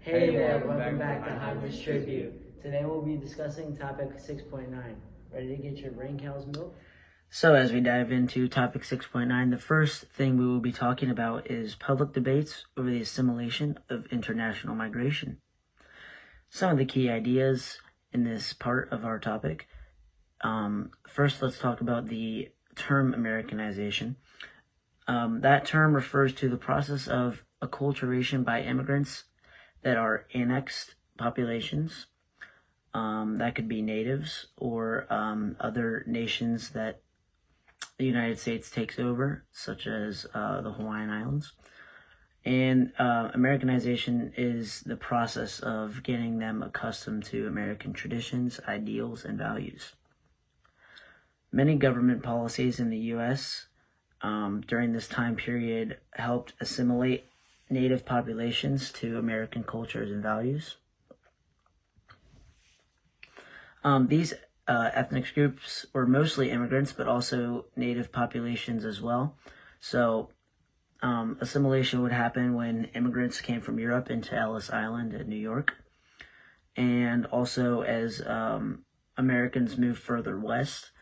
Hey there, welcome back to Heimler's Tribute. Today we'll be discussing topic 6.9. Ready to get your brain cows milked? So as we dive into topic 6.9, the first thing we will be talking about is public debates over the assimilation of international migration. Some of the key ideas in this part of our topic. First, let's talk about the term Americanization. That term refers to the process of acculturation by immigrants that are annexed populations. That could be natives or other nations that the United States takes over, such as the Hawaiian Islands. And Americanization is the process of getting them accustomed to American traditions, ideals, and values. Many government policies in the U.S. During this time period helped assimilate native populations to American cultures and values. These ethnic groups were mostly immigrants, but also native populations as well. So assimilation would happen when immigrants came from Europe into Ellis Island in New York. And also as Americans moved further west,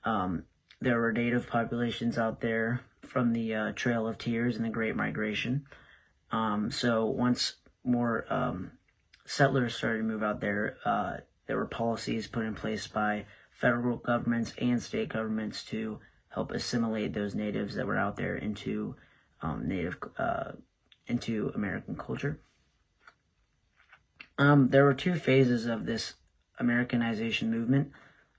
there were native populations out there from the Trail of Tears and the Great Migration. So once more settlers started to move out there were policies put in place by federal governments and state governments to help assimilate those natives that were out there into into American culture. There were two phases of this Americanization movement.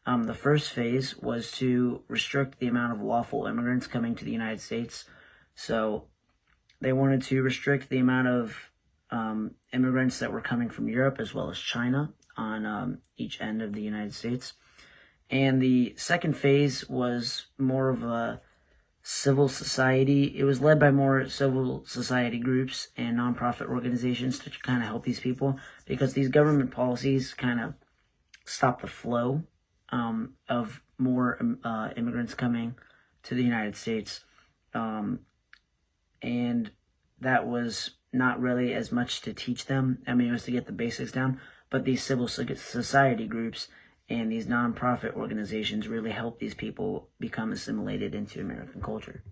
The first phase was to restrict the amount of lawful immigrants coming to the United States. So they wanted to restrict the amount of immigrants that were coming from Europe as well as China on each end of the United States. And the second phase was more of a civil society. It was led by more civil society groups and nonprofit organizations to kind of help these people, because these government policies kind of stopped the flow of more immigrants coming to the United States. And that was not really as much to teach them. I mean, it was to get the basics down, but these civil society groups and these nonprofit organizations really help these people become assimilated into American culture.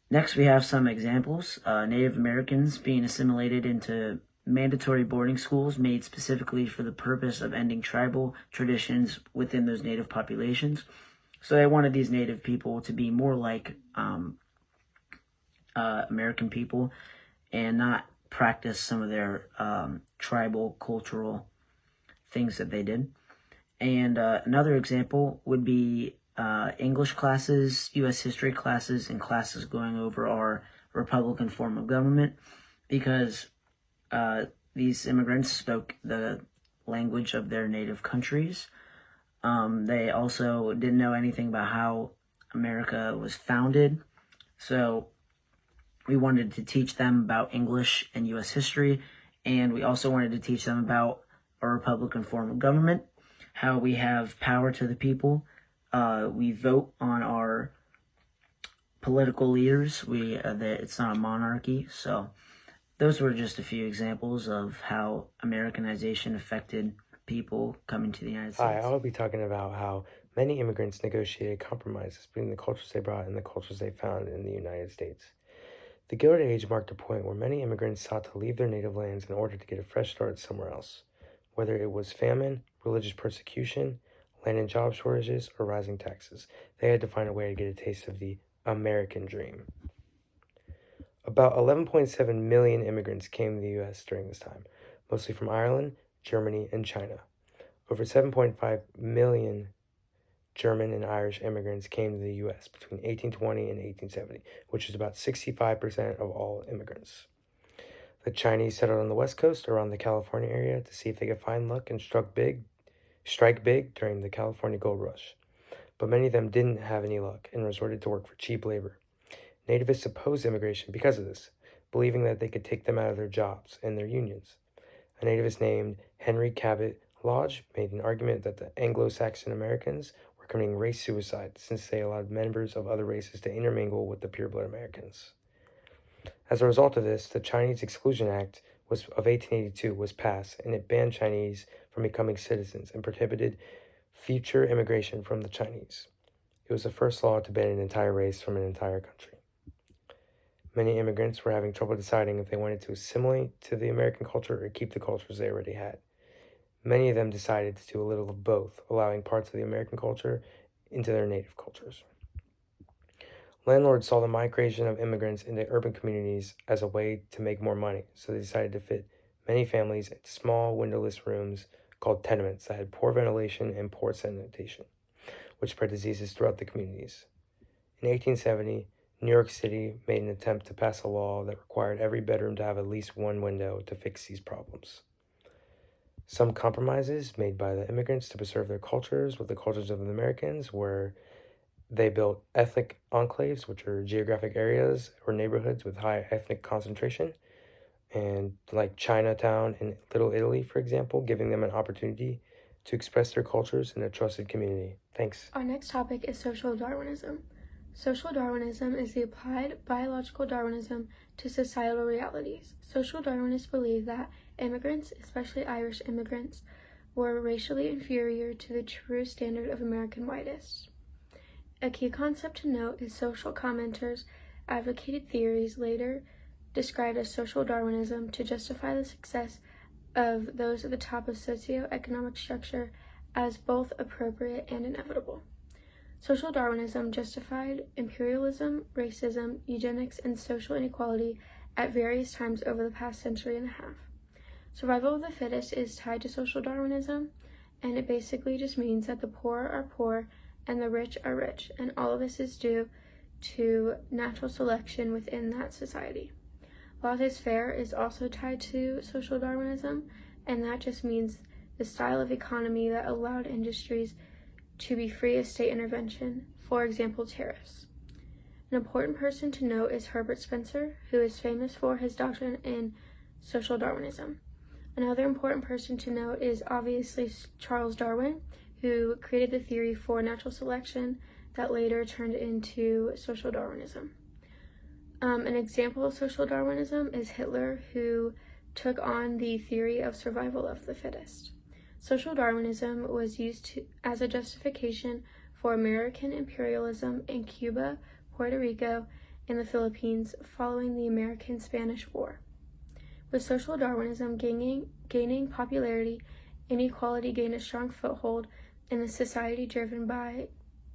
Next, we have some examples. Native Americans being assimilated into mandatory boarding schools made specifically for the purpose of ending tribal traditions within those native populations. So they wanted these native people to be more like American people and not practice some of their tribal cultural things that they did. And another example would be English classes, U.S. history classes, and classes going over our Republican form of government, because these immigrants spoke the language of their native countries. They also didn't know anything about how America was founded. So we wanted to teach them about English and U.S. history, and we also wanted to teach them about our Republican form of government, how we have power to the people. We vote on our political leaders. It's not a monarchy. So those were just a few examples of how Americanization affected people coming to the United States. Hi, I will be talking about how many immigrants negotiated compromises between the cultures they brought and the cultures they found in the United States. The Gilded Age marked a point where many immigrants sought to leave their native lands in order to get a fresh start somewhere else, whether it was famine, religious persecution, land and job shortages, or rising taxes. They had to find a way to get a taste of the American dream. About 11.7 million immigrants came to the U.S. during this time, mostly from Ireland, Germany, and China. Over 7.5 million German and Irish immigrants came to the U.S. between 1820 and 1870, which is about 65% of all immigrants. The Chinese settled on the West Coast around the California area to see if they could find luck and strike big during the California gold rush. But many of them didn't have any luck and resorted to work for cheap labor. Nativists opposed immigration because of this, believing that they could take them out of their jobs and their unions. A nativist named Henry Cabot Lodge made an argument that the Anglo-Saxon Americans were committing race suicide since they allowed members of other races to intermingle with the pureblood Americans. As a result of this, the Chinese Exclusion Act of 1882 was passed, and it banned Chinese from becoming citizens and prohibited future immigration from the Chinese. It was the first law to ban an entire race from an entire country. Many immigrants were having trouble deciding if they wanted to assimilate to the American culture or keep the cultures they already had. Many of them decided to do a little of both, allowing parts of the American culture into their native cultures. Landlords saw the migration of immigrants into urban communities as a way to make more money, so they decided to fit many families into small windowless rooms called tenements that had poor ventilation and poor sanitation, which spread diseases throughout the communities. In 1870, New York City made an attempt to pass a law that required every bedroom to have at least one window to fix these problems. Some compromises made by the immigrants to preserve their cultures with the cultures of the Americans were they built ethnic enclaves, which are geographic areas or neighborhoods with high ethnic concentration, and like Chinatown in Little Italy, for example, giving them an opportunity to express their cultures in a trusted community. Thanks. Our next topic is social Darwinism. Social Darwinism is the applied biological Darwinism to societal realities. Social Darwinists believe that immigrants, especially Irish immigrants, were racially inferior to the true standard of American whiteists. A key concept to note is social commenters advocated theories later described as social Darwinism to justify the success of those at the top of socioeconomic structure as both appropriate and inevitable. Social Darwinism justified imperialism, racism, eugenics, and social inequality at various times over the past century and a half. Survival of the fittest is tied to social Darwinism, and it basically just means that the poor are poor and the rich are rich, and all of this is due to natural selection within that society. Laissez-faire is also tied to social Darwinism, and that just means the style of economy that allowed industries to be free of state intervention, for example, tariffs. An important person to note is Herbert Spencer, who is famous for his doctrine in social Darwinism. Another important person to note is obviously Charles Darwin, who created the theory for natural selection that later turned into social Darwinism. An example of social Darwinism is Hitler, who took on the theory of survival of the fittest. Social Darwinism was used as a justification for American imperialism in Cuba, Puerto Rico, and the Philippines following the American-Spanish War. With social Darwinism gaining popularity, inequality gained a strong foothold in a society driven by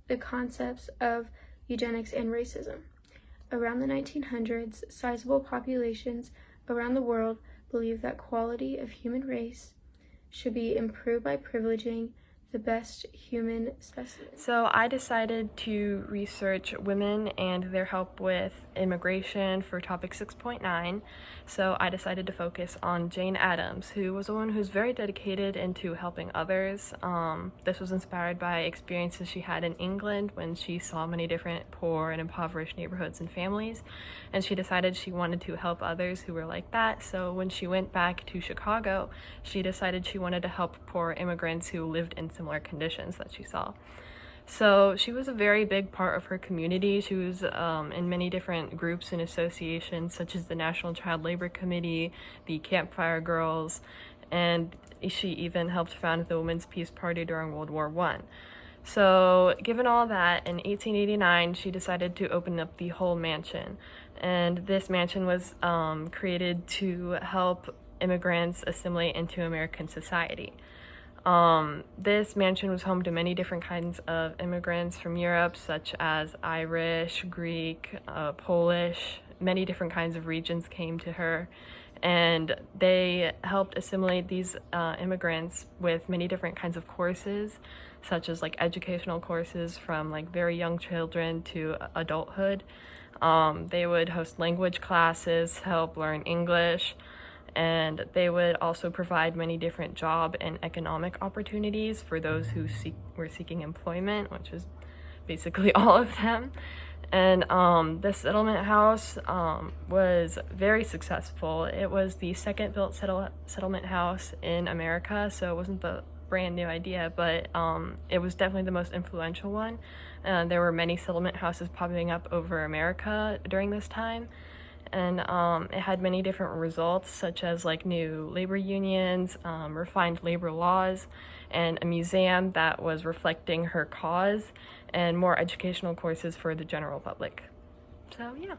the concepts of eugenics and racism. Around the 1900s, sizable populations around the world believed that quality of human race should be improved by privileging the best human specimens. So I decided to research women and their help with immigration for topic 6.9. So I decided to focus on Jane Addams, who was a woman who's very dedicated into helping others. This was inspired by experiences she had in England when she saw many different poor and impoverished neighborhoods and families, and she decided she wanted to help others who were like that. So when she went back to Chicago, she decided she wanted to help poor immigrants who lived in similar conditions that she saw. So she was a very big part of her community. She was in many different groups and associations, such as the National Child Labor Committee, the Campfire Girls, and she even helped found the Women's Peace Party during World War I. So given all that, in 1889, she decided to open up the whole mansion. And this mansion was created to help immigrants assimilate into American society. This mansion was home to many different kinds of immigrants from Europe, such as Irish, Greek, Polish. Many different kinds of regions came to her, and they helped assimilate these immigrants with many different kinds of courses, such as like educational courses from like very young children to adulthood. They would host language classes, help learn English, and they would also provide many different job and economic opportunities for those who were seeking employment, which was basically all of them. And the settlement house was very successful. It was the second built settlement house in America, so it wasn't the brand new idea, but it was definitely the most influential one. There were many settlement houses popping up over America during this time. and it had many different results, such as like new labor unions, refined labor laws, and a museum that was reflecting her cause, and more educational courses for the general public. So yeah.